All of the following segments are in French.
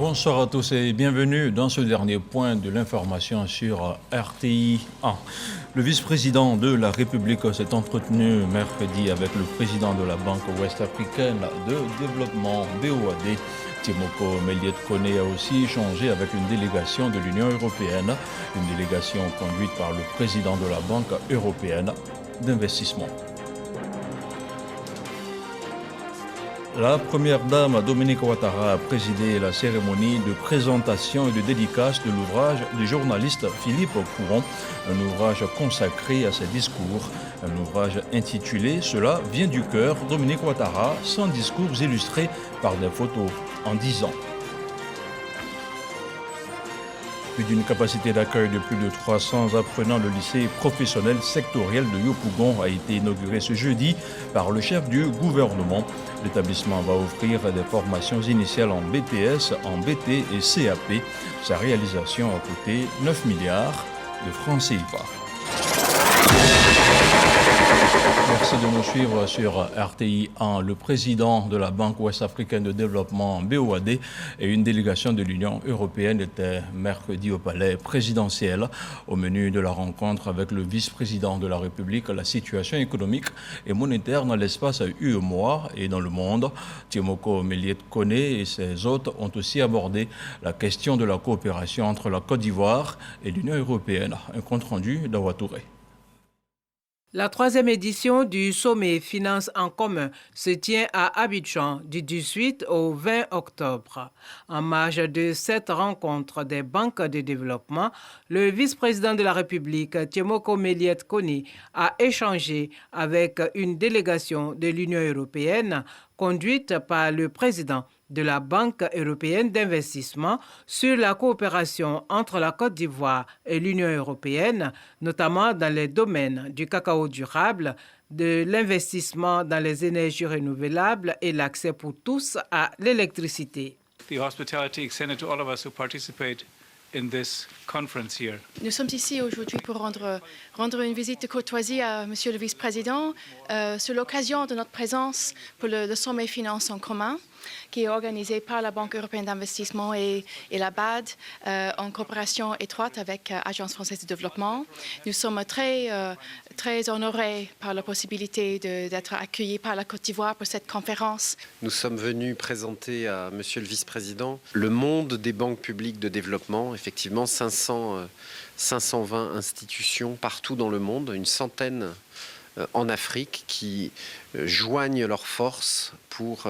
Bonsoir à tous et bienvenue dans ce dernier point de l'information sur RTI 1. Le vice-président de la République s'est entretenu mercredi avec le président de la Banque ouest-africaine de développement BOAD. Timoko Méliès Kone a aussi échangé avec une délégation de l'Union européenne, une délégation conduite par le président de la Banque européenne d'investissement. La première dame Dominique Ouattara a présidé la cérémonie de présentation et de dédicace de l'ouvrage du journaliste Philippe Couron, un ouvrage consacré à ses discours, un ouvrage intitulé « Cela vient du cœur, Dominique Ouattara, 100 discours illustrés par des photos en 10 ans ». Plus d'une capacité d'accueil de plus de 300 apprenants, le lycée professionnel sectoriel de Yopougon a été inauguré ce jeudi par le chef du gouvernement. L'établissement va offrir des formations initiales en BTS, en BT et CAP. Sa réalisation a coûté 9 milliards de francs CFA. Merci de nous suivre sur RTI 1. Le président de la Banque ouest-africaine de développement BOAD et une délégation de l'Union européenne étaient mercredi au palais présidentiel. Au menu de la rencontre avec le vice-président de la République, la situation économique et monétaire dans l'espace UEMOA et dans le monde. Timoko Méliès Kone et ses hôtes ont aussi abordé la question de la coopération entre la Côte d'Ivoire et l'Union européenne. Un compte rendu d'Awa Touré. La troisième édition du sommet Finances en commun se tient à Abidjan du 18 au 20 octobre. En marge de cette rencontre des banques de développement, le vice-président de la République, Timoko Méliès Kone, a échangé avec une délégation de l'Union européenne conduite par le président de la Banque européenne d'investissement sur la coopération entre la Côte d'Ivoire et l'Union européenne, notamment dans les domaines du cacao durable, de l'investissement dans les énergies renouvelables et l'accès pour tous à l'électricité. The hospitality extended to all of us who participate in this conference here. Nous sommes ici aujourd'hui pour rendre une visite de courtoisie à Monsieur le Vice-président sur l'occasion de notre présence pour le sommet Finances en commun, qui est organisé par la Banque européenne d'investissement et la BAD en coopération étroite avec l'Agence française de développement. Nous sommes très honorés par la possibilité d'être accueillis par la Côte d'Ivoire pour cette conférence. Nous sommes venus présenter à Monsieur le Vice-président le monde des banques publiques de développement. Effectivement, 520 institutions partout dans le monde, une centaine en Afrique qui joignent leurs forces pour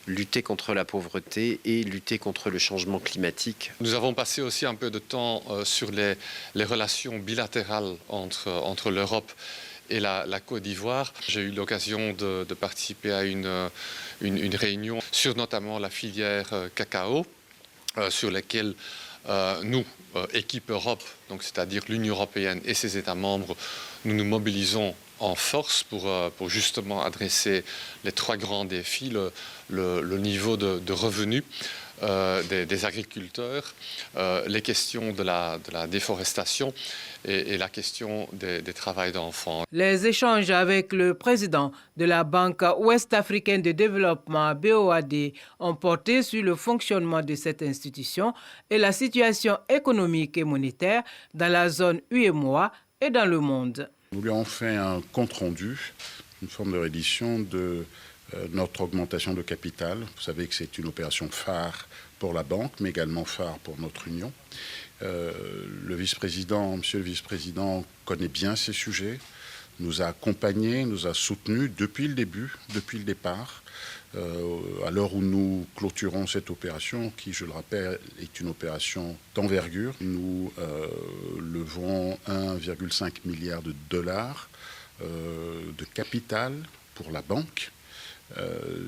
lutter contre la pauvreté et lutter contre le changement climatique. Nous avons passé aussi un peu de temps sur les relations bilatérales entre l'Europe et la Côte d'Ivoire. J'ai eu l'occasion de participer à une réunion sur notamment la filière cacao, sur laquelle nous, équipe Europe, donc c'est-à-dire l'Union européenne et ses États membres, nous nous mobilisons en force pour justement adresser les trois grands défis, le niveau de revenus des agriculteurs, les questions de la déforestation et la question des travails d'enfants. Les échanges avec le président de la Banque ouest-africaine de développement BOAD ont porté sur le fonctionnement de cette institution et la situation économique et monétaire dans la zone UEMOA et dans le monde. Nous lui avons fait un compte-rendu, une forme de réédition de notre augmentation de capital. Vous savez que c'est une opération phare pour la banque, mais également phare pour notre union. Le vice-président, monsieur le vice-président, connaît bien ces sujets, nous a accompagnés, nous a soutenus depuis le début, depuis le départ. À l'heure où nous clôturons cette opération, qui, je le rappelle, est une opération d'envergure, nous levons 1,5 milliard de dollars de capital pour la banque.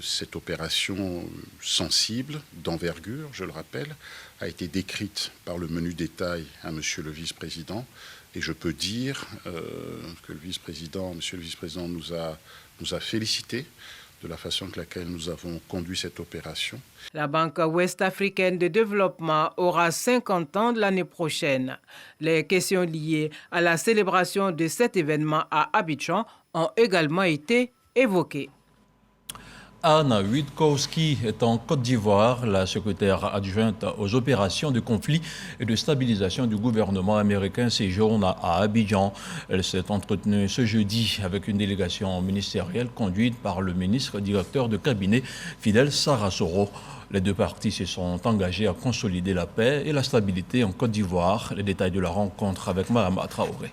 Cette opération sensible, d'envergure, je le rappelle, a été décrite par le menu détail à monsieur le vice-président. Et je peux dire que monsieur le vice-président nous a félicités de la façon avec laquelle nous avons conduit cette opération. La Banque ouest-africaine de développement aura 50 ans l'année prochaine. Les questions liées à la célébration de cet événement à Abidjan ont également été évoquées. Anne Witkowski est en Côte d'Ivoire. La secrétaire adjointe aux opérations de conflit et de stabilisation du gouvernement américain séjourne à Abidjan. Elle s'est entretenue ce jeudi avec une délégation ministérielle conduite par le ministre directeur de cabinet Fidel Sarasoro. Les deux parties se sont engagées à consolider la paix et la stabilité en Côte d'Ivoire. Les détails de la rencontre avec Mahama Traoré.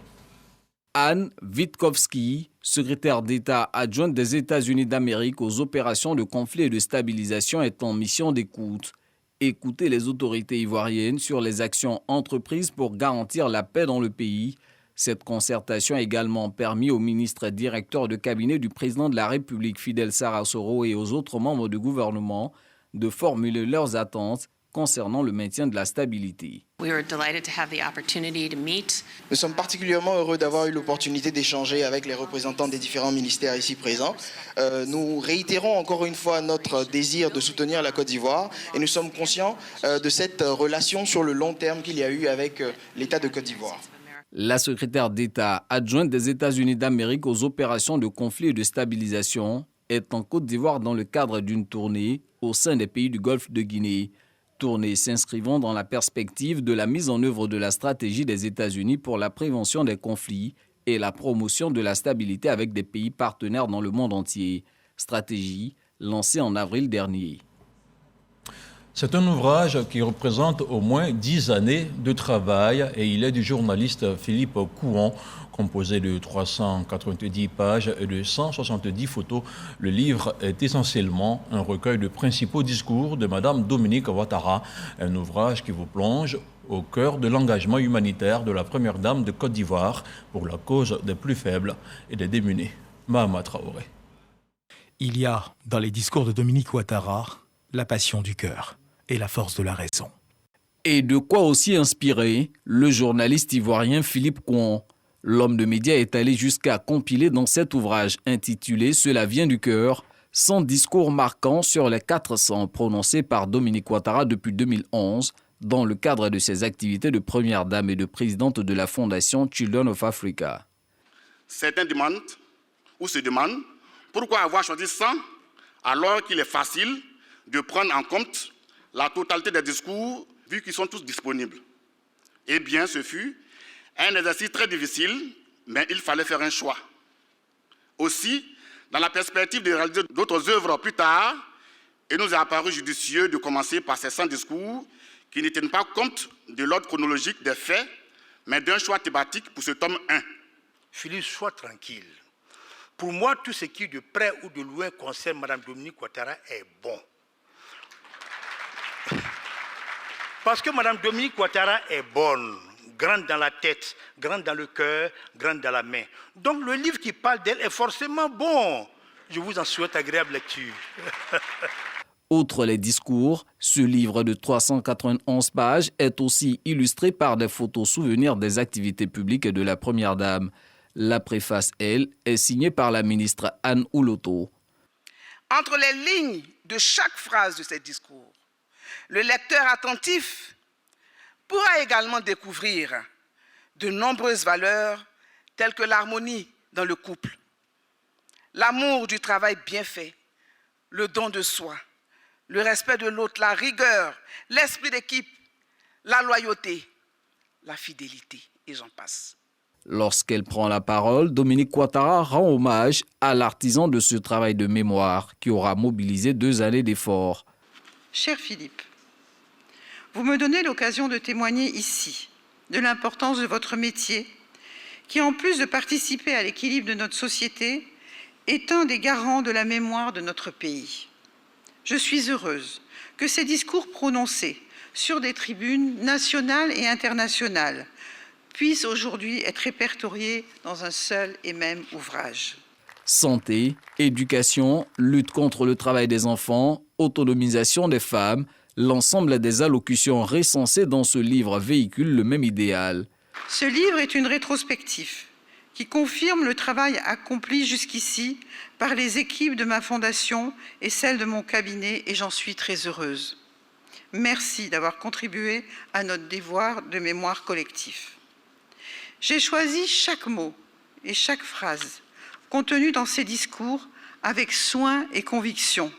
Anne Witkowski, secrétaire d'État adjointe des États-Unis d'Amérique aux opérations de conflit et de stabilisation, est en mission d'écoute. Écouter les autorités ivoiriennes sur les actions entreprises pour garantir la paix dans le pays. Cette concertation a également permis au ministre directeur de cabinet du président de la République, Fidel Sarasoro, et aux autres membres du gouvernement de formuler leurs attentes concernant le maintien de la stabilité. Nous sommes particulièrement heureux d'avoir eu l'opportunité d'échanger avec les représentants des différents ministères ici présents. Nous réitérons encore une fois notre désir de soutenir la Côte d'Ivoire et nous sommes conscients de cette relation sur le long terme qu'il y a eu avec l'État de Côte d'Ivoire. La secrétaire d'État adjointe des États-Unis d'Amérique aux opérations de conflit et de stabilisation est en Côte d'Ivoire dans le cadre d'une tournée au sein des pays du Golfe de Guinée. Tournée s'inscrivant dans la perspective de la mise en œuvre de la stratégie des États-Unis pour la prévention des conflits et la promotion de la stabilité avec des pays partenaires dans le monde entier. Stratégie lancée en avril dernier. C'est un ouvrage qui représente au moins 10 années de travail et il est du journaliste Philippe Kouan, composé de 390 pages et de 170 photos. Le livre est essentiellement un recueil de principaux discours de Mme Dominique Ouattara, un ouvrage qui vous plonge au cœur de l'engagement humanitaire de la première dame de Côte d'Ivoire pour la cause des plus faibles et des démunis. Mahama Traoré. Il y a dans les discours de Dominique Ouattara la passion du cœur et la force de la raison. Et de quoi aussi inspirer le journaliste ivoirien Philippe Kouan. L'homme de médias est allé jusqu'à compiler dans cet ouvrage intitulé « Cela vient du cœur » 100 discours marquants sur les 400 prononcés par Dominique Ouattara depuis 2011 dans le cadre de ses activités de première dame et de présidente de la fondation Children of Africa. Certains demandent ou se demandent pourquoi avoir choisi 100 alors qu'il est facile de prendre en compte la totalité des discours vu qu'ils sont tous disponibles. Eh bien, ce fut un exercice très difficile, mais il fallait faire un choix. Aussi, dans la perspective de réaliser d'autres œuvres plus tard, il nous est apparu judicieux de commencer par ces 100 discours qui ne tiennent pas compte de l'ordre chronologique des faits, mais d'un choix thématique pour ce tome 1. Philippe, sois tranquille. Pour moi, tout ce qui de près ou de loin concerne Mme Dominique Ouattara est bon. Parce que Mme Dominique Ouattara est bonne, grande dans la tête, grande dans le cœur, grande dans la main. Donc le livre qui parle d'elle est forcément bon. Je vous en souhaite agréable lecture. Outre les discours, ce livre de 391 pages est aussi illustré par des photos souvenirs des activités publiques de la Première Dame. La préface, elle, est signée par la ministre Anne Ouloto. Entre les lignes de chaque phrase de ces discours, le lecteur attentif pourra également découvrir de nombreuses valeurs telles que l'harmonie dans le couple, l'amour du travail bien fait, le don de soi, le respect de l'autre, la rigueur, l'esprit d'équipe, la loyauté, la fidélité, et j'en passe. Lorsqu'elle prend la parole, Dominique Ouattara rend hommage à l'artisan de ce travail de mémoire qui aura mobilisé 2 années d'efforts. Cher Philippe, vous me donnez l'occasion de témoigner ici de l'importance de votre métier qui, en plus de participer à l'équilibre de notre société, est un des garants de la mémoire de notre pays. Je suis heureuse que ces discours prononcés sur des tribunes nationales et internationales puissent aujourd'hui être répertoriés dans un seul et même ouvrage. Santé, éducation, lutte contre le travail des enfants, autonomisation des femmes, l'ensemble des allocutions recensées dans ce livre véhiculent le même idéal. Ce livre est une rétrospective qui confirme le travail accompli jusqu'ici par les équipes de ma fondation et celles de mon cabinet, et j'en suis très heureuse. Merci d'avoir contribué à notre devoir de mémoire collectif. J'ai choisi chaque mot et chaque phrase contenue dans ces discours avec soin et conviction.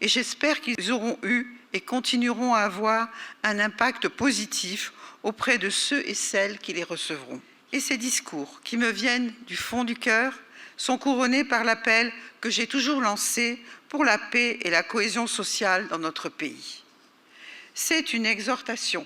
et j'espère qu'ils auront eu et continueront à avoir un impact positif auprès de ceux et celles qui les recevront. Et ces discours, qui me viennent du fond du cœur, sont couronnés par l'appel que j'ai toujours lancé pour la paix et la cohésion sociale dans notre pays. C'est une exhortation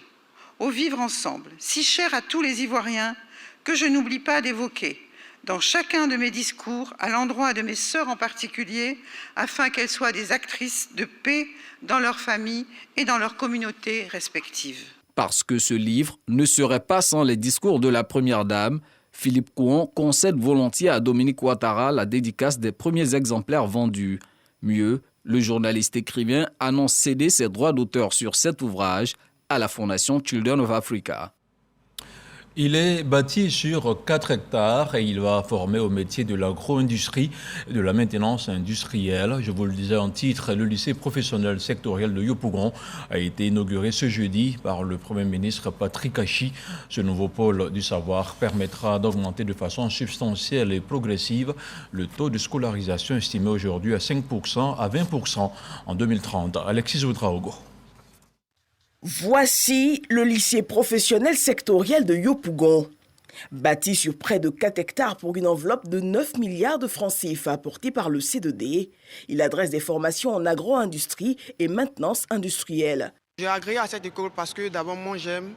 au vivre ensemble, si chère à tous les Ivoiriens, que je n'oublie pas d'évoquer dans chacun de mes discours, à l'endroit de mes sœurs en particulier, afin qu'elles soient des actrices de paix dans leur famille et dans leurs communautés respectives. Parce que ce livre ne serait pas sans les discours de la Première Dame, Philippe Kouan concède volontiers à Dominique Ouattara la dédicace des premiers exemplaires vendus. Mieux, le journaliste écrivain annonce céder ses droits d'auteur sur cet ouvrage à la Fondation Children of Africa. Il est bâti sur 4 hectares et il va former au métier de l'agro-industrie et de la maintenance industrielle. Je vous le disais en titre, le lycée professionnel sectoriel de Yopougon a été inauguré ce jeudi par le Premier ministre Patrick Achi. Ce nouveau pôle du savoir permettra d'augmenter de façon substantielle et progressive le taux de scolarisation estimé aujourd'hui à 5% à 20% en 2030. Alexis Oudraogo. Voici le lycée professionnel sectoriel de Yopougon. Bâti sur près de 4 hectares pour une enveloppe de 9 milliards de francs CFA apportés par le C2D, il adresse des formations en agro-industrie et maintenance industrielle. J'ai agréé à cette école parce que d'abord moi j'aime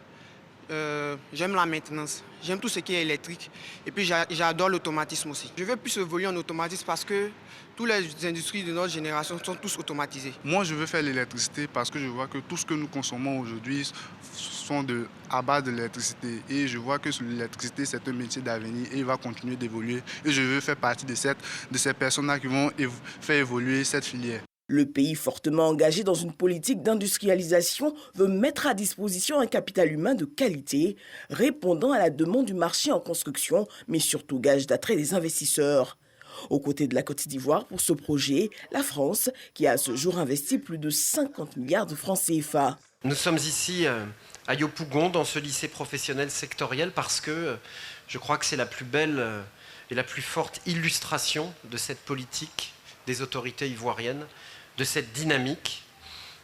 la maintenance, j'aime tout ce qui est électrique et puis j'adore l'automatisme aussi. Je veux plus évoluer en automatisme parce que toutes les industries de notre génération sont tous automatisées. Moi, je veux faire l'électricité parce que je vois que tout ce que nous consommons aujourd'hui sont à base de l'électricité. Et je vois que l'électricité, c'est un métier d'avenir et il va continuer d'évoluer. Et je veux faire partie de ces personnes-là qui vont faire évoluer cette filière. Le pays fortement engagé dans une politique d'industrialisation veut mettre à disposition un capital humain de qualité, répondant à la demande du marché en construction, mais surtout gage d'attrait des investisseurs. Aux côtés de la Côte d'Ivoire, pour ce projet, la France, qui a à ce jour investi plus de 50 milliards de francs CFA. Nous sommes ici à Yopougon, dans ce lycée professionnel sectoriel, parce que je crois que c'est la plus belle et la plus forte illustration de cette politique des autorités ivoiriennes, de cette dynamique.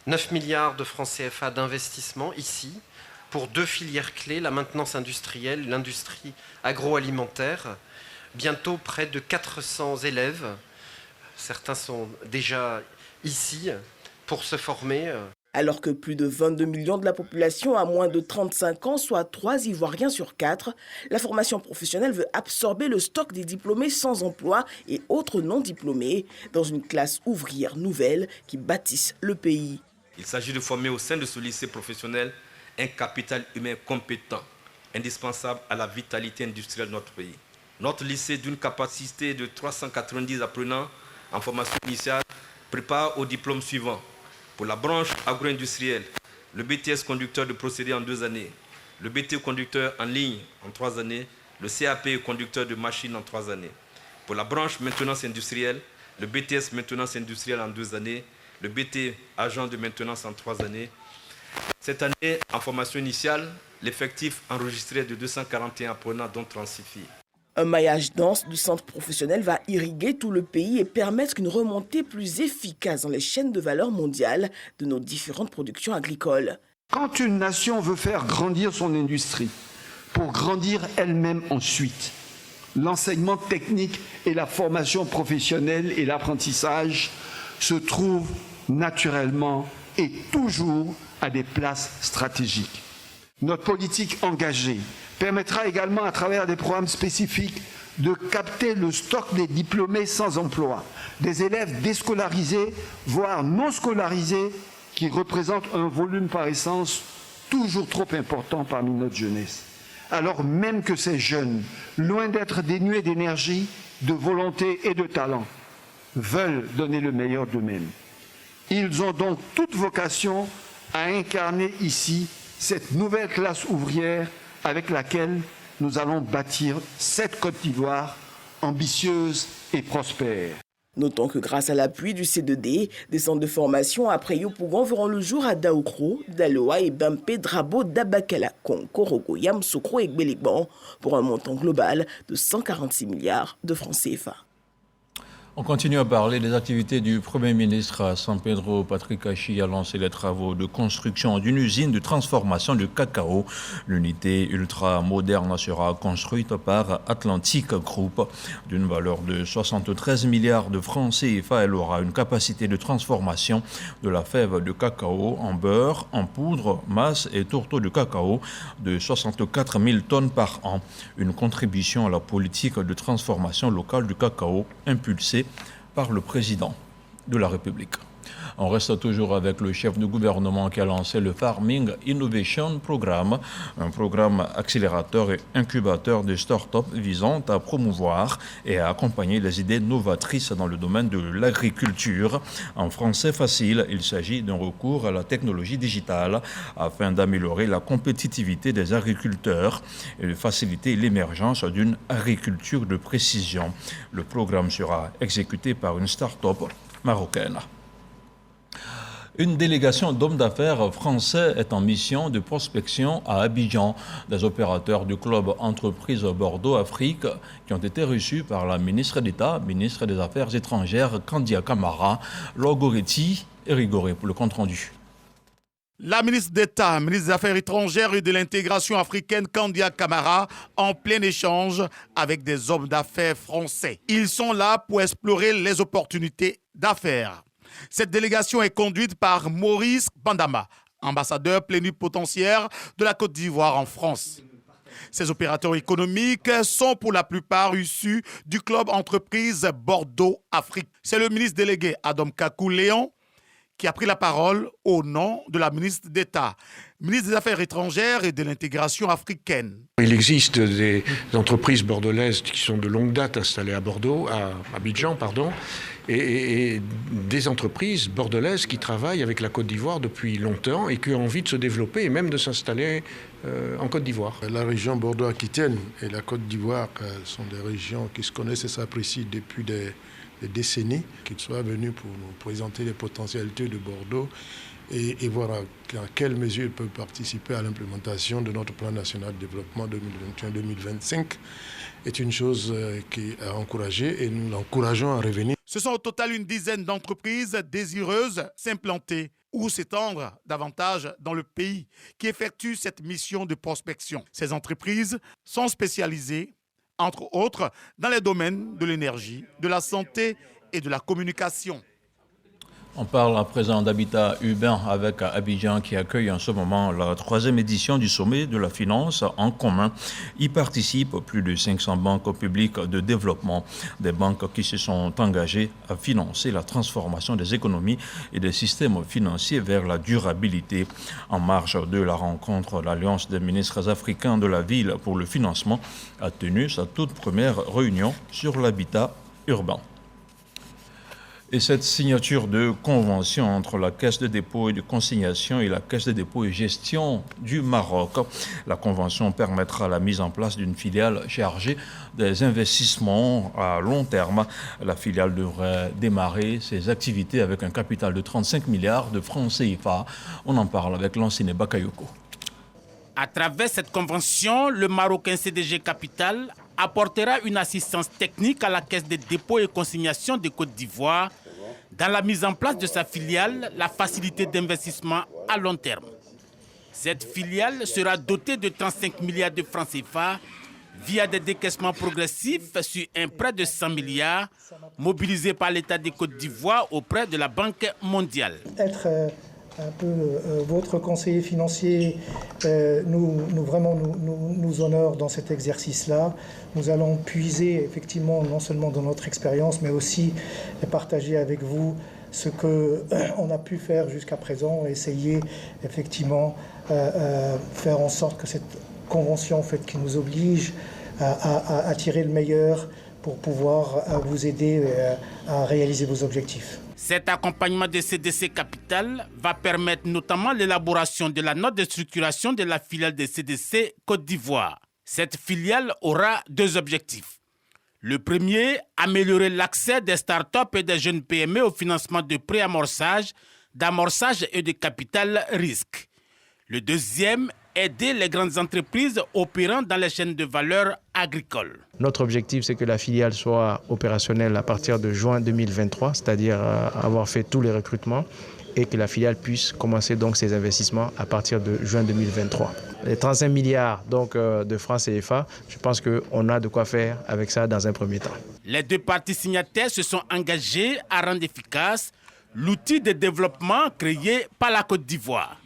9 milliards de francs CFA d'investissement ici, pour 2 filières clés, la maintenance industrielle, l'industrie agroalimentaire. Bientôt près de 400 élèves, certains sont déjà ici pour se former. Alors que plus de 22 millions de la population a moins de 35 ans, soit 3 Ivoiriens sur 4, la formation professionnelle veut absorber le stock des diplômés sans emploi et autres non diplômés dans une classe ouvrière nouvelle qui bâtisse le pays. Il s'agit de former au sein de ce lycée professionnel un capital humain compétent, indispensable à la vitalité industrielle de notre pays. Notre lycée, d'une capacité de 390 apprenants en formation initiale, prépare au diplôme suivant. Pour la branche agro-industrielle, le BTS conducteur de procédés en 2 années, le BT conducteur en ligne en 3 années, le CAP conducteur de machines en 3 années. Pour la branche maintenance industrielle, le BTS maintenance industrielle en 2 années, le BT agent de maintenance en 3 années. Cette année, en formation initiale, l'effectif enregistré est de 241 apprenants, dont 36 filles. Un maillage dense du centre professionnel va irriguer tout le pays et permettre une remontée plus efficace dans les chaînes de valeur mondiales de nos différentes productions agricoles. Quand une nation veut faire grandir son industrie, pour grandir elle-même ensuite, l'enseignement technique et la formation professionnelle et l'apprentissage se trouvent naturellement et toujours à des places stratégiques. Notre politique engagée permettra également, à travers des programmes spécifiques, de capter le stock des diplômés sans emploi, des élèves déscolarisés, voire non scolarisés, qui représentent un volume par essence toujours trop important parmi notre jeunesse. Alors même que ces jeunes, loin d'être dénués d'énergie, de volonté et de talent, veulent donner le meilleur d'eux-mêmes. Ils ont donc toute vocation à incarner ici cette nouvelle classe ouvrière avec laquelle nous allons bâtir cette Côte d'Ivoire ambitieuse et prospère. Notons que grâce à l'appui du C2D, des centres de formation après Yopougon verront le jour à Daoukro, Daloa et Bampé, Drabo, Dabakala, Korogo, Yamsoukro et Gbéligban pour un montant global de 146 milliards de francs CFA. On continue à parler des activités du Premier ministre à San Pedro. Patrick Achi a lancé les travaux de construction d'une usine de transformation de cacao. L'unité ultra-moderne sera construite par Atlantic Group. D'une valeur de 73 milliards de francs CFA, elle aura une capacité de transformation de la fève de cacao en beurre, en poudre, masse et tourteaux de cacao de 64 000 tonnes par an. Une contribution à la politique de transformation locale du cacao impulsée par le président de la République. On reste toujours avec le chef de gouvernement qui a lancé le Farming Innovation Programme, un programme accélérateur et incubateur de start-up visant à promouvoir et à accompagner les idées novatrices dans le domaine de l'agriculture. En français facile, il s'agit d'un recours à la technologie digitale afin d'améliorer la compétitivité des agriculteurs et de faciliter l'émergence d'une agriculture de précision. Le programme sera exécuté par une start-up marocaine. Une délégation d'hommes d'affaires français est en mission de prospection à Abidjan. Des opérateurs du club entreprise Bordeaux Afrique qui ont été reçus par la ministre d'État, ministre des Affaires étrangères, Kandia Camara, Logoretti et Rigoré pour le compte-rendu. La ministre d'État, ministre des Affaires étrangères et de l'intégration africaine, Kandia Camara, en plein échange avec des hommes d'affaires français. Ils sont là pour explorer les opportunités d'affaires. Cette délégation est conduite par Maurice Bandama, ambassadeur plénipotentiaire de la Côte d'Ivoire en France. Ces opérateurs économiques sont pour la plupart issus du club entreprise Bordeaux Afrique. C'est le ministre délégué Adam Kakou Léon qui a pris la parole au nom de la ministre d'État, ministre des Affaires étrangères et de l'intégration africaine. Il existe des entreprises bordelaises qui sont de longue date installées à Bordeaux, à Abidjan, et des entreprises bordelaises qui travaillent avec la Côte d'Ivoire depuis longtemps et qui ont envie de se développer et même de s'installer en Côte d'Ivoire. La région Bordeaux-Aquitaine et la Côte d'Ivoire sont des régions qui se connaissent et s'apprécient depuis des décennies. Qu'ils soient venus pour nous présenter les potentialités de Bordeaux et voir à quelle mesure ils peuvent participer à l'implémentation de notre plan national de développement 2021-2025 est une chose qui est encouragée et nous l'encourageons à revenir. Ce sont au total une dizaine d'entreprises désireuses s'implanter ou s'étendre davantage dans le pays qui effectuent cette mission de prospection. Ces entreprises sont spécialisées, entre autres, dans les domaines de l'énergie, de la santé et de la communication. On parle à présent d'habitat urbain avec Abidjan qui accueille en ce moment la 3e édition du sommet de la finance en commun. Y participent plus de 500 banques publiques de développement, des banques qui se sont engagées à financer la transformation des économies et des systèmes financiers vers la durabilité. En marge de la rencontre, l'Alliance des ministres africains de la ville pour le financement a tenu sa toute première réunion sur l'habitat urbain. Et cette signature de convention entre la Caisse de dépôt et de consignation et la Caisse de dépôt et gestion du Maroc, la convention permettra la mise en place d'une filiale chargée des investissements à long terme. La filiale devrait démarrer ses activités avec un capital de 35 milliards de francs CFA. On en parle avec Lanciné Bakayoko. À travers cette convention, le Marocain CDG Capital apportera une assistance technique à la Caisse des dépôts et consignations de Côte d'Ivoire dans la mise en place de sa filiale, la facilité d'investissement à long terme. Cette filiale sera dotée de 35 milliards de francs CFA via des décaissements progressifs sur un prêt de 100 milliards mobilisé par l'État de Côte d'Ivoire auprès de la Banque mondiale. Être un peu votre conseiller financier nous honore dans cet exercice-là. Nous allons puiser effectivement non seulement dans notre expérience, mais aussi partager avec vous ce qu'on a pu faire jusqu'à présent, essayer effectivement faire en sorte que cette convention en fait, qui nous oblige à tirer le meilleur pour pouvoir vous aider à réaliser vos objectifs. Cet accompagnement de CDC Capital va permettre notamment l'élaboration de la note de structuration de la filiale de CDC Côte d'Ivoire. Cette filiale aura deux objectifs. Le premier, améliorer l'accès des startups et des jeunes PME au financement de préamorçage, d'amorçage et de capital risque. Le deuxième, aider les grandes entreprises opérant dans les chaînes de valeur agricole. Notre objectif, c'est que la filiale soit opérationnelle à partir de juin 2023, c'est-à-dire avoir fait tous les recrutements et que la filiale puisse commencer donc ses investissements à partir de juin 2023. Les 35 milliards donc, de francs CFA, je pense qu'on a de quoi faire avec ça dans un premier temps. Les deux parties signataires se sont engagées à rendre efficace l'outil de développement créé par la Côte d'Ivoire.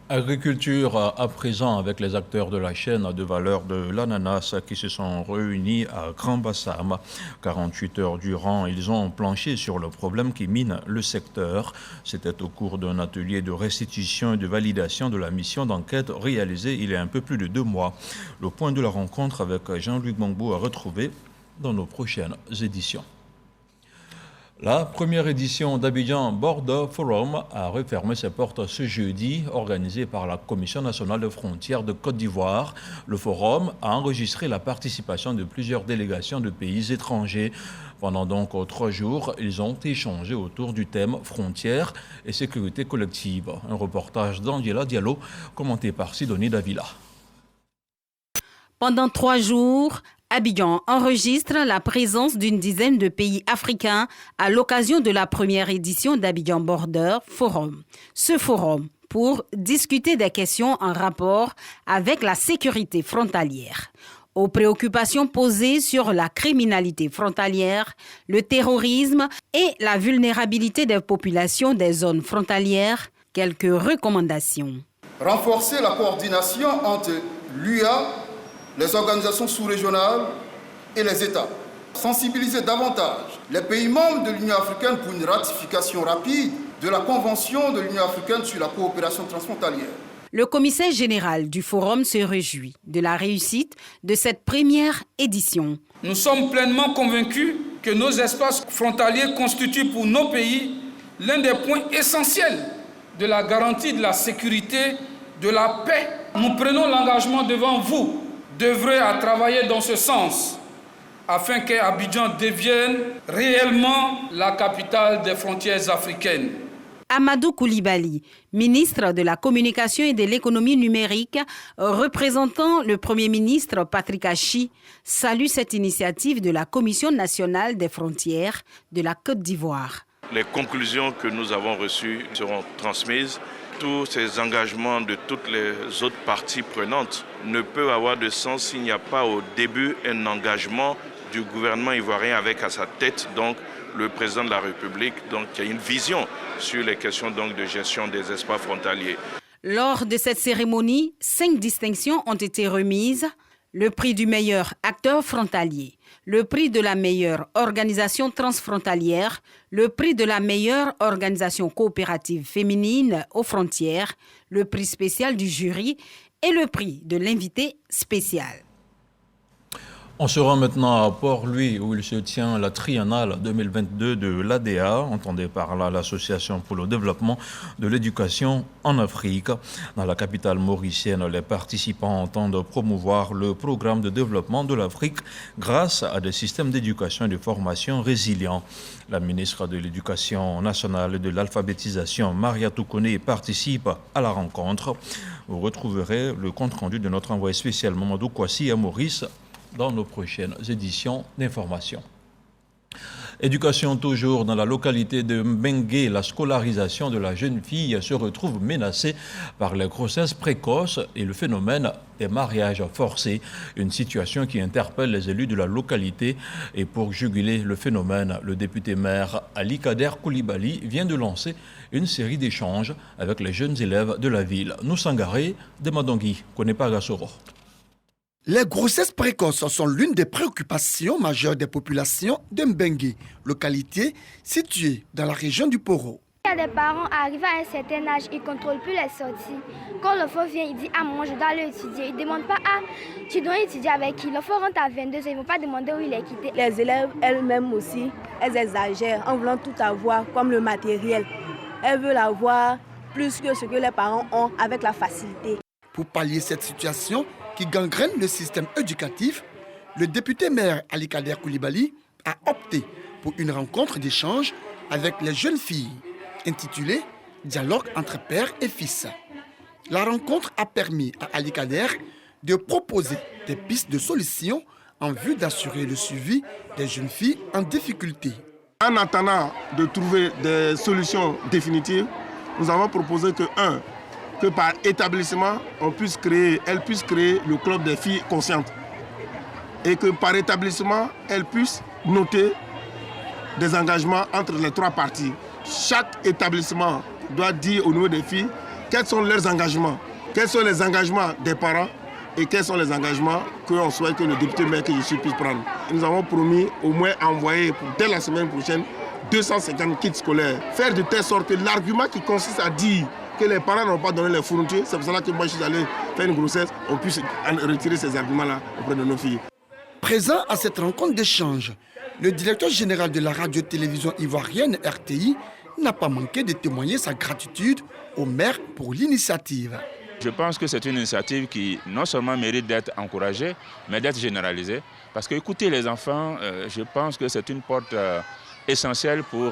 Agriculture à présent avec les acteurs de la chaîne de valeur de l'ananas qui se sont réunis à Grand Bassam. 48 heures durant, ils ont planché sur le problème qui mine le secteur. C'était au cours d'un atelier de restitution et de validation de la mission d'enquête réalisée il y a un peu plus de 2 mois. Le point de la rencontre avec Jean-Luc Gbangbo à retrouver dans nos prochaines éditions. La première édition d'Abidjan Border Forum a refermé ses portes ce jeudi, organisé par la Commission nationale des frontières de Côte d'Ivoire. Le forum a enregistré la participation de plusieurs délégations de pays étrangers. Pendant donc 3 jours, ils ont échangé autour du thème frontières et sécurité collective. Un reportage d'Angela Diallo, commenté par Sidonie Davila. Pendant 3 jours, Abidjan enregistre la présence d'une dizaine de pays africains à l'occasion de la première édition d'Abidjan Border Forum. Ce forum pour discuter des questions en rapport avec la sécurité frontalière. Aux préoccupations posées sur la criminalité frontalière, le terrorisme et la vulnérabilité des populations des zones frontalières, quelques recommandations. Renforcer la coordination entre l'UA, les organisations sous-régionales et les États. Sensibiliser davantage les pays membres de l'Union africaine pour une ratification rapide de la Convention de l'Union africaine sur la coopération transfrontalière. Le commissaire général du Forum se réjouit de la réussite de cette première édition. Nous sommes pleinement convaincus que nos espaces frontaliers constituent pour nos pays l'un des points essentiels de la garantie de la sécurité, de la paix. Nous prenons l'engagement devant vous d'œuvrer à travailler dans ce sens afin qu'Abidjan devienne réellement la capitale des frontières africaines. Amadou Koulibaly, ministre de la Communication et de l'économie numérique, représentant le Premier ministre Patrick Achi, salue cette initiative de la Commission nationale des frontières de la Côte d'Ivoire. Les conclusions que nous avons reçues seront transmises. Tous ces engagements de toutes les autres parties prenantes ne peuvent avoir de sens s'il n'y a pas au début un engagement du gouvernement ivoirien avec à sa tête donc le président de la République, donc qui a une vision sur les questions donc de gestion des espaces frontaliers. Lors de cette cérémonie, 5 distinctions ont été remises. Le prix du meilleur acteur frontalier, le prix de la meilleure organisation transfrontalière, le prix de la meilleure organisation coopérative féminine aux frontières, le prix spécial du jury et le prix de l'invité spécial. On se rend maintenant à Port-Louis où il se tient la triennale 2022 de l'ADA, entendez par là l'Association pour le développement de l'éducation en Afrique. Dans la capitale mauricienne, les participants entendent promouvoir le programme de développement de l'Afrique grâce à des systèmes d'éducation et de formation résilients. La ministre de l'Éducation nationale et de l'alphabétisation, Maria Toukone, participe à la rencontre. Vous retrouverez le compte-rendu de notre envoyé spécial Mamadou Kouassi à Maurice dans nos prochaines éditions d'information. Éducation toujours dans la localité de Mbengue, la scolarisation de la jeune fille se retrouve menacée par les grossesses précoces et le phénomène des mariages forcés, une situation qui interpelle les élus de la localité. Et pour juguler le phénomène, le député maire Ali Kader Koulibaly vient de lancer une série d'échanges avec les jeunes élèves de la ville. Nous Sangaré, de Madongui, Konepa Gassoro. Les grossesses précoces sont l'une des préoccupations majeures des populations de Mbengue, localité située dans la région du Poro. Il y a des parents arrivés à un certain âge, ils ne contrôlent plus les sorties. Quand l'enfant vient, il dit « Ah, moi, je dois aller étudier ». Ils ne demandent pas « Ah, tu dois étudier avec qui ?» L'enfant rentre à 22 ans, ils ne vont pas demander où il est quitté. Les élèves elles-mêmes aussi, elles exagèrent en voulant tout avoir comme le matériel. Elles veulent avoir plus que ce que les parents ont avec la facilité. Pour pallier cette situation qui gangrène le système éducatif, le député maire Ali Kader Koulibaly a opté pour une rencontre d'échange avec les jeunes filles, intitulée « Dialogue entre père et fils ». La rencontre a permis à Ali Kader de proposer des pistes de solutions en vue d'assurer le suivi des jeunes filles en difficulté. En attendant de trouver des solutions définitives, nous avons proposé que par établissement, elle puisse créer le club des filles conscientes. Et que par établissement, elle puisse noter des engagements entre les 3 parties. Chaque établissement doit dire au niveau des filles quels sont leurs engagements, quels sont les engagements des parents et quels sont les engagements qu'on souhaite que le député maire que je suis puisse prendre. Nous avons promis au moins envoyer dès la semaine prochaine 250 kits scolaires. Faire de telle sorte que l'argument qui consiste à dire que les parents n'ont pas donné les fournitures, c'est pour cela que moi je suis allé faire une grossesse, on puisse retirer ces arguments-là auprès de nos filles. Présent à cette rencontre d'échange, le directeur général de la radio-télévision ivoirienne RTI n'a pas manqué de témoigner sa gratitude au maire pour l'initiative. Je pense que c'est une initiative qui non seulement mérite d'être encouragée, mais d'être généralisée. Parce que écouter les enfants, je pense que c'est une porte essentielle pour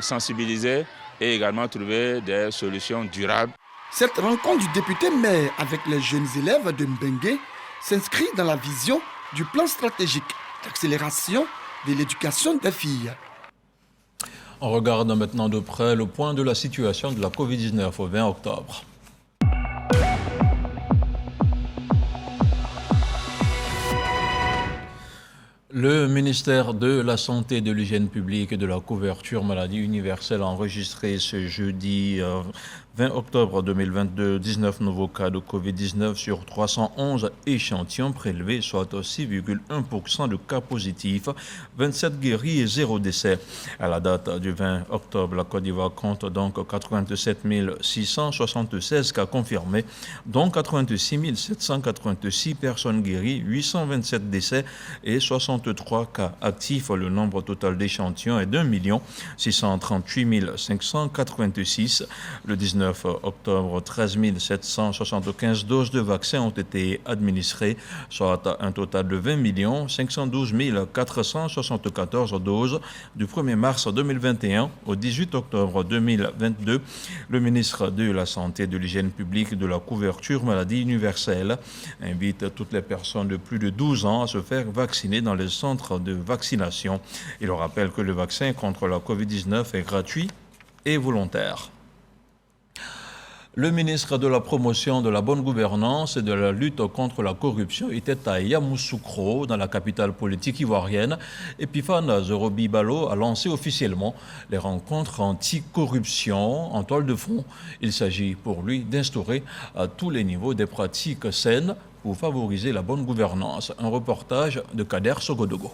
sensibiliser et également trouver des solutions durables. Cette rencontre du député maire avec les jeunes élèves de Mbengue s'inscrit dans la vision du plan stratégique d'accélération de l'éducation des filles. On regarde maintenant de près le point de la situation de la Covid-19 au 20 octobre. Le ministère de la Santé, de l'Hygiène publique et de la couverture maladie universelle a enregistré ce jeudi 20 octobre 2022 19 nouveaux cas de Covid-19 sur 311 échantillons prélevés, soit 6,1% de cas positifs, 27 guéris et 0 décès. À la date du 20 octobre, la Côte d'Ivoire compte donc 87 676 cas confirmés, dont 86 786 personnes guéries, 827 décès et 63 cas actifs. Le nombre total d'échantillons est d'1 638 586. Le 19 octobre, 13 775 doses de vaccins ont été administrées, soit un total de 20 512 474 doses du 1er mars 2021 au 18 octobre 2022. Le ministre de la Santé, de l'Hygiène publique et de la couverture maladie universelle invite toutes les personnes de plus de 12 ans à se faire vacciner dans les centres de vaccination. Il rappelle que le vaccin contre la Covid-19 est gratuit et volontaire. Le ministre de la Promotion de la bonne gouvernance et de la lutte contre la corruption était à Yamoussoukro, dans la capitale politique ivoirienne. Epiphane Zorobi-Balo a lancé officiellement les rencontres anti-corruption en toile de fond. Il s'agit pour lui d'instaurer à tous les niveaux des pratiques saines pour favoriser la bonne gouvernance. Un reportage de Kader Sogodogo.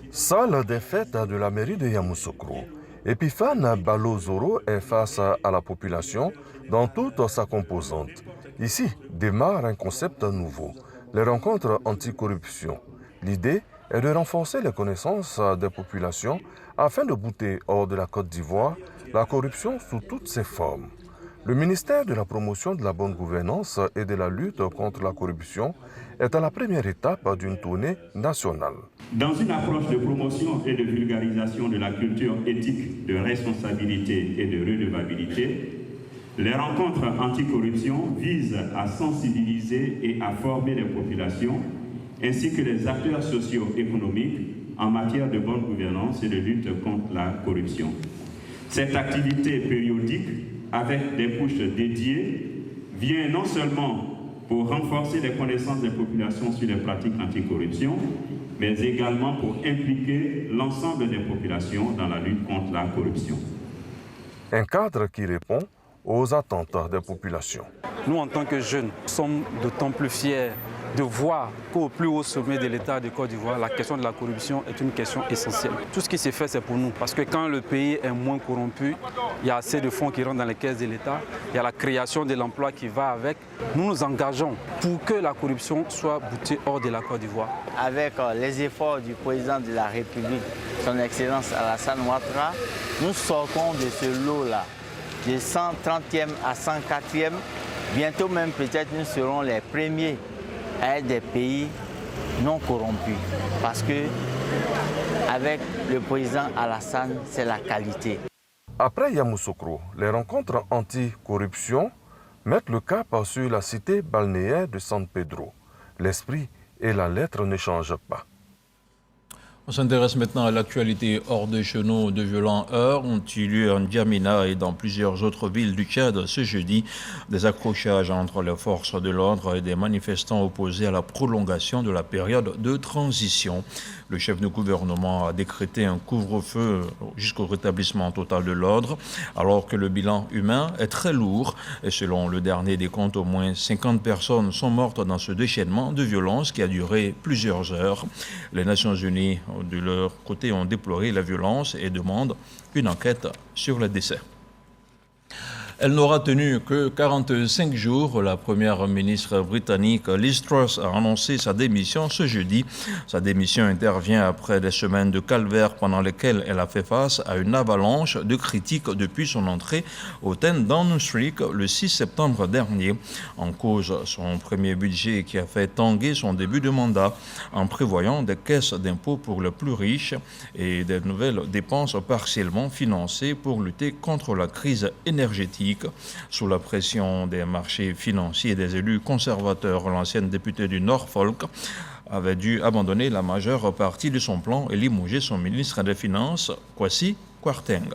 Salle des fêtes de la mairie de Yamoussoukro. Epiphane Balo-Zoro est face à la population dans toute sa composante. Ici démarre un concept nouveau, les rencontres anticorruption. L'idée est de renforcer les connaissances des populations afin de bouter hors de la Côte d'Ivoire la corruption sous toutes ses formes. Le ministère de la Promotion de la bonne gouvernance et de la lutte contre la corruption est à la première étape d'une tournée nationale. Dans une approche de promotion et de vulgarisation de la culture éthique, de responsabilité et de redevabilité, les rencontres anticorruption visent à sensibiliser et à former les populations ainsi que les acteurs socio-économiques en matière de bonne gouvernance et de lutte contre la corruption. Cette activité périodique, avec des couches dédiées, vient non seulement pour renforcer les connaissances des populations sur les pratiques anticorruption, mais également pour impliquer l'ensemble des populations dans la lutte contre la corruption. Un cadre qui répond aux attentes des populations. Nous, en tant que jeunes, sommes d'autant plus fiers de voir qu'au plus haut sommet de l'État de Côte d'Ivoire, la question de la corruption est une question essentielle. Tout ce qui s'est fait, c'est pour nous. Parce que quand le pays est moins corrompu, il y a assez de fonds qui rentrent dans les caisses de l'État, il y a la création de l'emploi qui va avec. Nous nous engageons pour que la corruption soit boutée hors de la Côte d'Ivoire. Avec les efforts du président de la République, son Excellence Alassane Ouattara, nous sortons de ce lot-là, de 130e à 104e. Bientôt même, peut-être, nous serons les premiers à être des pays non corrompus. Parce que, avec le président Alassane, c'est la qualité. Après Yamoussoukro, les rencontres anti-corruption mettre le cap sur la cité balnéaire de San Pedro. L'esprit et la lettre ne changent pas. On s'intéresse maintenant à l'actualité hors de chez nous. De violents heurts ont eu lieu en N'Djamena et dans plusieurs autres villes du Tchad ce jeudi. Des accrochages entre les forces de l'ordre et des manifestants opposés à la prolongation de la période de transition. Le chef du gouvernement a décrété un couvre-feu jusqu'au rétablissement total de l'ordre, alors que le bilan humain est très lourd. Et selon le dernier décompte, au moins 50 personnes sont mortes dans ce déchaînement de violence qui a duré plusieurs heures. Les Nations Unies, de leur côté, ont déploré la violence et demandent une enquête sur les décès. Elle n'aura tenu que 45 jours. La première ministre britannique Liz Truss a annoncé sa démission ce jeudi. Sa démission intervient après des semaines de calvaire pendant lesquelles elle a fait face à une avalanche de critiques depuis son entrée au 10 Downing Street le 6 septembre dernier. En cause, son premier budget qui a fait tanguer son début de mandat en prévoyant des caisses d'impôts pour les plus riches et des nouvelles dépenses partiellement financées pour lutter contre la crise énergétique. Sous la pression des marchés financiers et des élus conservateurs, l'ancienne députée du Norfolk avait dû abandonner la majeure partie de son plan et limoger son ministre des Finances, Kwasi Kwarteng.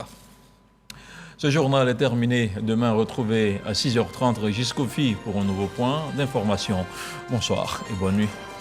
Ce journal est terminé. Demain, retrouvez à 6h30 Régis Kofi pour un nouveau point d'information. Bonsoir et bonne nuit.